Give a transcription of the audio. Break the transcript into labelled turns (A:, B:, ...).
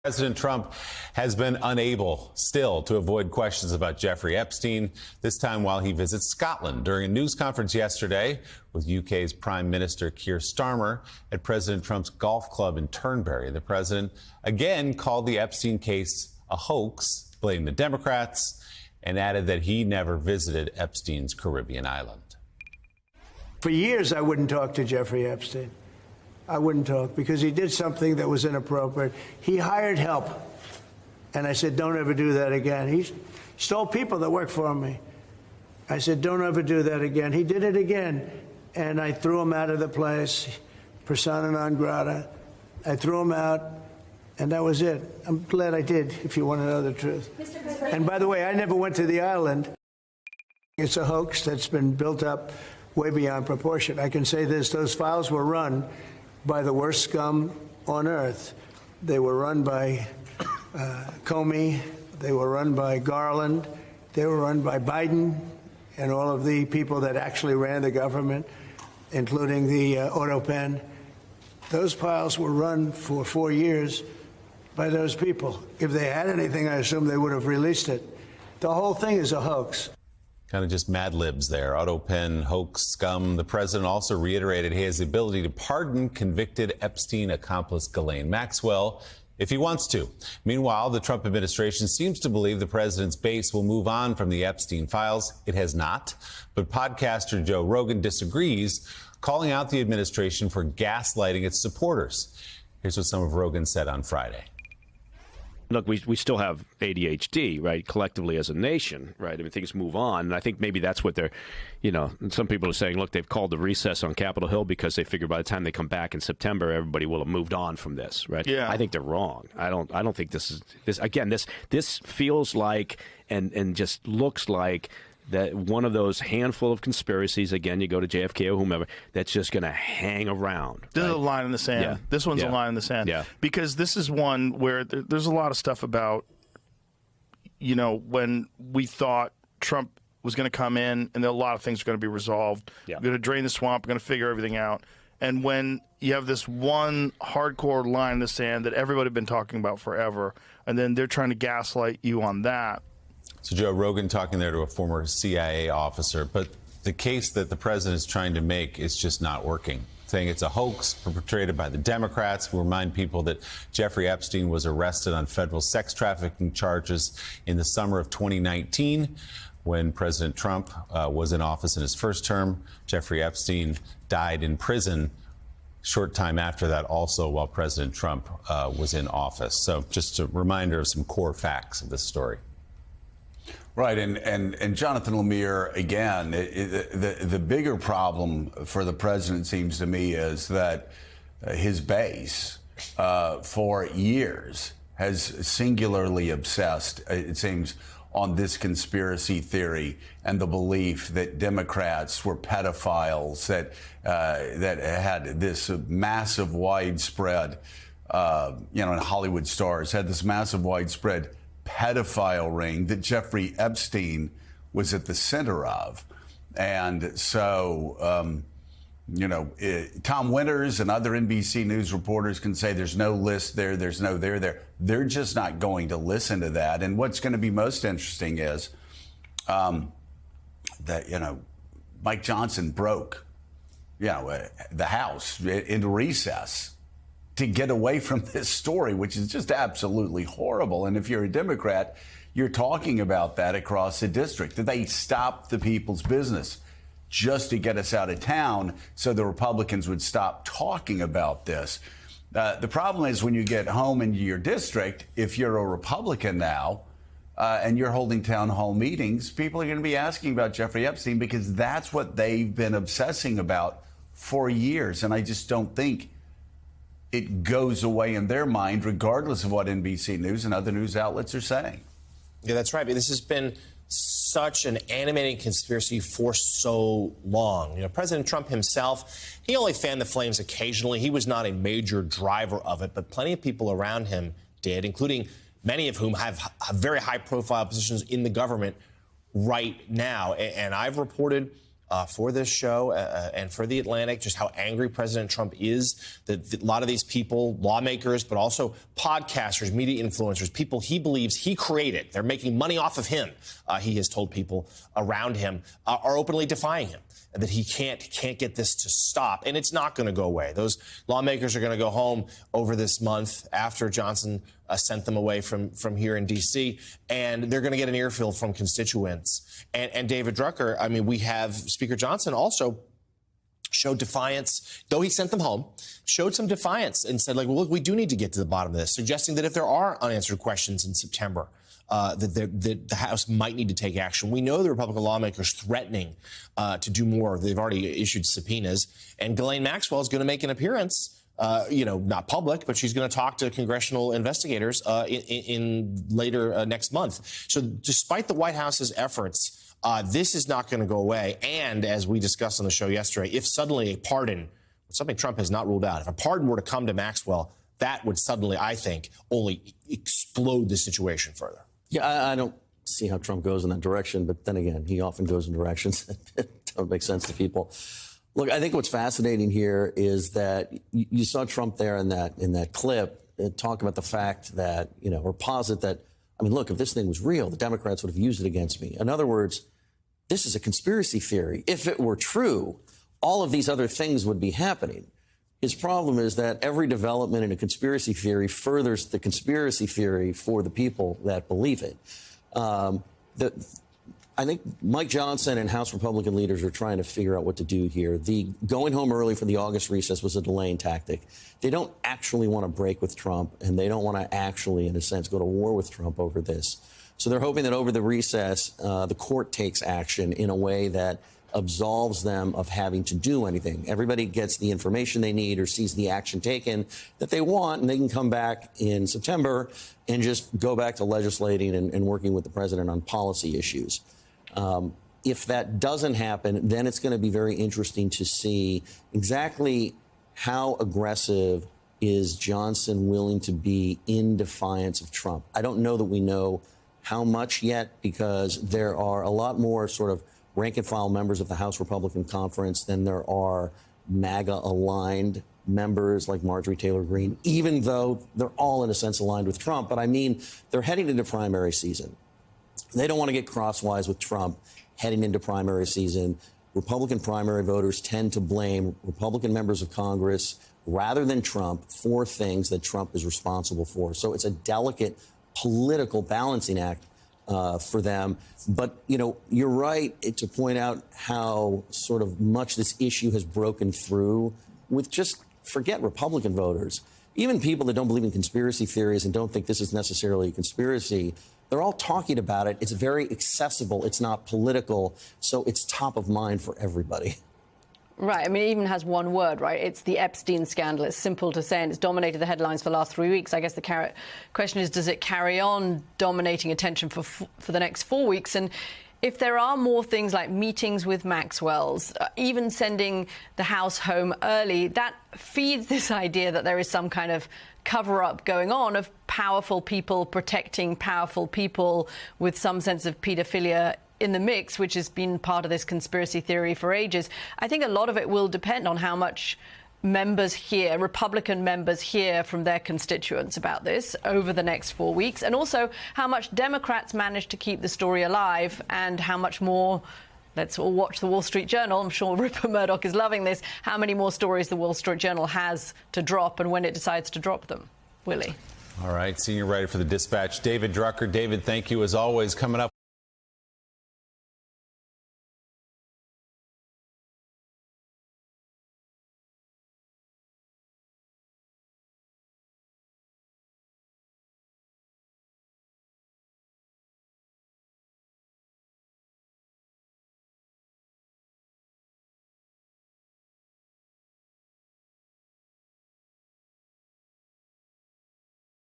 A: President Trump has been unable still to avoid questions about Jeffrey Epstein, this time while he visits Scotland. During a news conference yesterday with UK's Prime Minister Keir Starmer at President Trump's golf club in Turnberry, the president again called the Epstein case a hoax, blamed the Democrats, and added that he never visited Epstein's Caribbean island.
B: For years, I wouldn't talk to Jeffrey Epstein. I wouldn't talk because he did something that was inappropriate. He hired help. And I said, don't ever do that again. He stole people that worked for me. I said, don't ever do that again. He did it again. And I threw him out of the place, persona non grata. I threw him out, and that was it. I'm glad I did, if you want to know the truth. And by the way, I never went to the island. It's a hoax that's been built up way beyond proportion. I can say this, those files were run by the worst scum on earth. They were run by Comey, they were run by Garland, they were run by Biden and all of the people that actually ran the government, including the auto pen. Those files were run for 4 years by those people. If they had anything, I assume they would have released it. The whole thing is a hoax.
A: Kind of just Mad Libs there. Auto pen, hoax, scum. The president also reiterated he has the ability to pardon convicted Epstein accomplice Ghislaine Maxwell if he wants to. Meanwhile, the Trump administration seems to believe the president's base will move on from the Epstein files. It has not. But podcaster Joe Rogan disagrees, calling out the administration for gaslighting its supporters. Here's what some of Rogan said on Friday.
C: Look, we still have ADHD, right, collectively as a nation, right? I mean, things move on. And I think maybe that's what they're, some people are saying, look, they've called the recess on Capitol Hill because they figure by the time they come back in September, everybody will have moved on from this, right?
D: Yeah.
C: I think they're wrong. I don't think this feels like and just looks like that one of those handful of conspiracies, again, you go to JFK or whomever, that's just going to hang around.
D: This is a line in the sand.
C: Yeah.
D: This one's a line in the sand.
C: Yeah.
D: Because this is one where there's a lot of stuff about, when we thought Trump was going to come in and a lot of things are going to be resolved.
C: Yeah.
D: We're going to drain the swamp. We're going to figure everything out. And when you have this one hardcore line in the sand that everybody had been talking about forever, and then they're trying to gaslight you on that.
A: So Joe Rogan talking there to a former CIA officer, but the case that the president is trying to make is just not working, saying it's a hoax perpetrated by the Democrats. We remind people that Jeffrey Epstein was arrested on federal sex trafficking charges in the summer of 2019 when President Trump was in office in his first term. Jeffrey Epstein died in prison short time after that, also while President Trump was in office. So just a reminder of some core facts of this story.
E: Right, and Jonathan Lemire, again, the bigger problem for the president, seems to me, is that his base for years has singularly obsessed, it seems, on this conspiracy theory and the belief that Democrats were pedophiles, that had this massive widespread, and Hollywood stars had this massive widespread pedophile ring that Jeffrey Epstein was at the center of. And so, Tom Winters and other NBC News reporters can say there's no list there, there's no there. They're just not going to listen to that. And what's going to be most interesting is that, Mike Johnson broke, the House into recess to get away from this story, which is just absolutely horrible. And if you're a Democrat, you're talking about that across the district, that they stopped the people's business just to get us out of town so the Republicans would stop talking about this. The problem is when you get home into your district, if you're a Republican now and you're holding town hall meetings, people are going to be asking about Jeffrey Epstein because that's what they've been obsessing about for years. And I just don't think it goes away in their mind, regardless of what NBC News and other news outlets are saying.
F: Yeah, that's right. This has been such an animating conspiracy for so long. President Trump himself, he only fanned the flames occasionally. He was not a major driver of it, but plenty of people around him did, including many of whom have very high-profile positions in the government right now. And I've reported for this show and for The Atlantic, just how angry President Trump is. That a lot of these people, lawmakers, but also podcasters, media influencers, people he believes he created, they're making money off of him, he has told people around him, are openly defying him. That he can't get this to stop. And it's not going to go away. Those lawmakers are going to go home over this month after Johnson sent them away from here in D.C., and they're going to get an earful from constituents. And David Drucker, I mean, we have Speaker Johnson also showed defiance, though he sent them home, showed some defiance and said, like, well, look, we do need to get to the bottom of this, suggesting that if there are unanswered questions in September, that the House might need to take action. We know the Republican lawmakers threatening to do more. They've already issued subpoenas. And Ghislaine Maxwell is going to make an appearance, not public, but she's going to talk to congressional investigators in later next month. So despite the White House's efforts, this is not going to go away. And as we discussed on the show yesterday, if suddenly a pardon, something Trump has not ruled out, if a pardon were to come to Maxwell, that would suddenly, I think, only explode the situation further.
G: Yeah, I don't see how Trump goes in that direction, but then again, he often goes in directions that don't make sense to people. Look, I think what's fascinating here is that you saw Trump there in that clip talk about the fact that, or posit that, I mean, look, if this thing was real, the Democrats would have used it against me. In other words, this is a conspiracy theory. If it were true, all of these other things would be happening. His problem is that every development in a conspiracy theory furthers the conspiracy theory for the people that believe it. I think Mike Johnson and House Republican leaders are trying to figure out what to do here. The going home early for the August recess was a delaying tactic. They don't actually want to break with Trump, and they don't want to actually, in a sense, go to war with Trump over this. So they're hoping that over the recess, the court takes action in a way that absolves them of having to do anything. Everybody gets the information they need or sees the action taken that they want, and they can come back in September and just go back to legislating and working with the president on policy issues. If that doesn't happen, then it's going to be very interesting to see exactly how aggressive is Johnson willing to be in defiance of Trump. I don't know that we know how much yet, because there are a lot more sort of rank-and-file members of the House Republican Conference than there are MAGA-aligned members like Marjorie Taylor Greene, even though they're all, in a sense, aligned with Trump. But, I mean, they're heading into primary season. They don't want to get crosswise with Trump heading into primary season. Republican primary voters tend to blame Republican members of Congress rather than Trump for things that Trump is responsible for. So it's a delicate political balancing act for them. But, you're right to point out how sort of much this issue has broken through with just forget Republican voters. Even people that don't believe in conspiracy theories and don't think this is necessarily a conspiracy, they're all talking about it. It's very accessible. It's not political. So it's top of mind for everybody.
H: Right. I mean, it even has one word, right? It's the Epstein scandal. It's simple to say, and it's dominated the headlines for the last 3 weeks. I guess the question is, does it carry on dominating attention for the next 4 weeks? And if there are more things like meetings with Maxwell's, even sending the House home early, that feeds this idea that there is some kind of cover-up going on of powerful people protecting powerful people with some sense of paedophilia in the mix, which has been part of this conspiracy theory for ages. I think a lot of it will depend on how much members hear, Republican members hear from their constituents about this over the next 4 weeks, and also how much Democrats manage to keep the story alive and how much more. Let's all watch the Wall Street Journal. I'm sure Rupert Murdoch is loving this. How many more stories the Wall Street Journal has to drop and when it decides to drop them. Willie.
A: All right. Senior writer for the Dispatch, David Drucker. David, thank you as always. Coming up.